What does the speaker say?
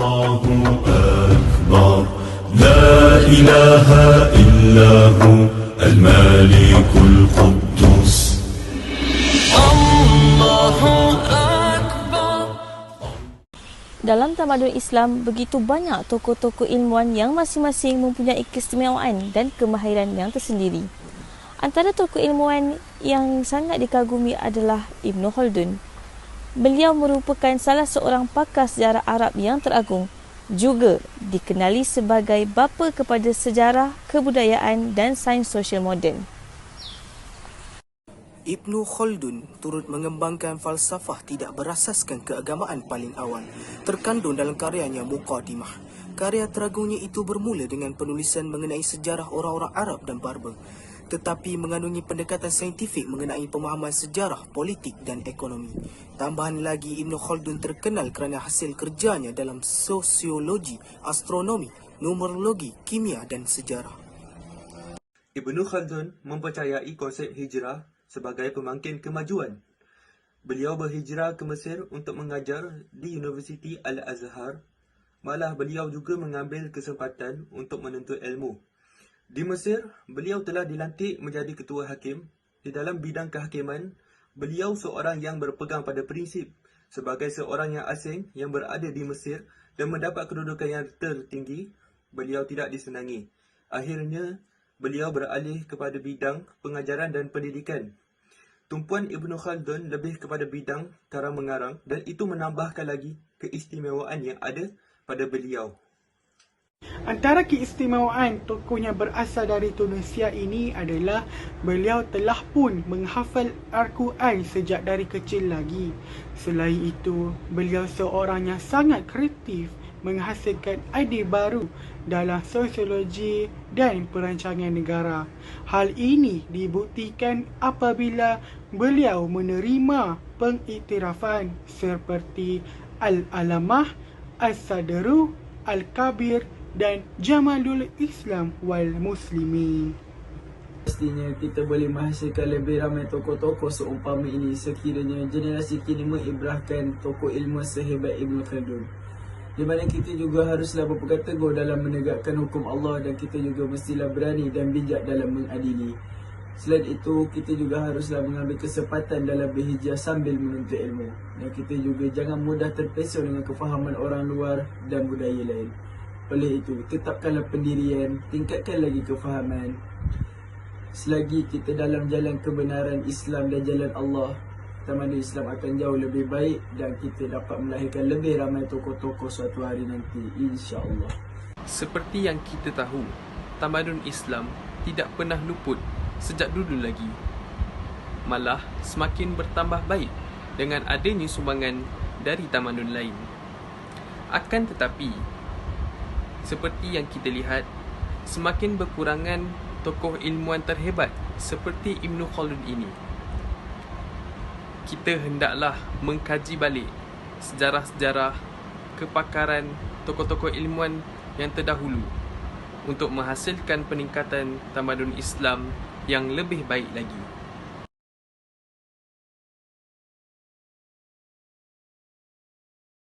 الله أكبر لا إله إلا هو الملك القدوس الله أكبر. Dalam tamadun Islam, begitu banyak tokoh-tokoh ilmuwan yang masing-masing mempunyai keistimewaan dan kemahiran yang tersendiri. Antara tokoh ilmuwan yang sangat dikagumi adalah Ibn Khaldun. Beliau merupakan salah seorang pakar sejarah Arab yang teragung, juga dikenali sebagai bapa kepada sejarah, kebudayaan dan sains sosial moden. Ibn Khaldun turut mengembangkan falsafah tidak berasaskan keagamaan paling awal, terkandung dalam karyanya Muqaddimah. Karya teragungnya itu bermula dengan penulisan mengenai sejarah orang-orang Arab dan Barbar, tetapi mengandungi pendekatan saintifik mengenai pemahaman sejarah, politik dan ekonomi. Tambahan lagi, Ibn Khaldun terkenal kerana hasil kerjanya dalam sosiologi, astronomi, numerologi, kimia dan sejarah. Ibn Khaldun mempercayai konsep hijrah sebagai pembangkit kemajuan. Beliau berhijrah ke Mesir untuk mengajar di Universiti Al-Azhar. Malah beliau juga mengambil kesempatan untuk menuntut ilmu. Di Mesir, beliau telah dilantik menjadi ketua hakim. Di dalam bidang kehakiman, beliau seorang yang berpegang pada prinsip. Sebagai seorang yang asing yang berada di Mesir dan mendapat kedudukan yang tertinggi, beliau tidak disenangi. Akhirnya, beliau beralih kepada bidang pengajaran dan pendidikan. Tumpuan Ibn Khaldun lebih kepada bidang karang-mengarang dan itu menambahkan lagi keistimewaan yang ada pada beliau. Antara keistimewaan tokohnya berasal dari Tunisia ini adalah beliau telah pun menghafal Al-Quran sejak dari kecil lagi. Selain itu, beliau seorang yang sangat kreatif menghasilkan idea baru dalam sosiologi dan perancangan negara. Hal ini dibuktikan apabila beliau menerima pengiktirafan seperti Al-Alamah, As-Sadru, Al-Kabir dan Jamalul Islam wal Muslimin. Pastinya kita boleh menghasilkan lebih ramai tokoh-tokoh seumpama ini sekiranya generasi kini mengibrahkan tokoh ilmu sehebat Ibn Khaldun. Di mana kita juga haruslah berpegang teguh dalam menegakkan hukum Allah dan kita juga mestilah berani dan bijak dalam mengadili. Selain itu, kita juga haruslah mengambil kesempatan dalam berhijrah sambil menuntut ilmu. Dan kita juga jangan mudah terpesona dengan kefahaman orang luar dan budaya lain. Oleh itu, tetapkanlah pendirian, tingkatkan lagi kefahaman. Selagi kita dalam jalan kebenaran Islam dan jalan Allah, tamadun Islam akan jauh lebih baik dan kita dapat melahirkan lebih ramai tokoh-tokoh suatu hari nanti, insya-Allah. Seperti yang kita tahu, tamadun Islam tidak pernah luput sejak dulu lagi. Malah semakin bertambah baik dengan adanya sumbangan dari tamadun lain. Akan tetapi, seperti yang kita lihat, semakin berkurangan tokoh ilmuwan terhebat seperti Ibn Khaldun ini. Kita hendaklah mengkaji balik sejarah-sejarah kepakaran tokoh-tokoh ilmuwan yang terdahulu untuk menghasilkan peningkatan tamadun Islam yang lebih baik lagi.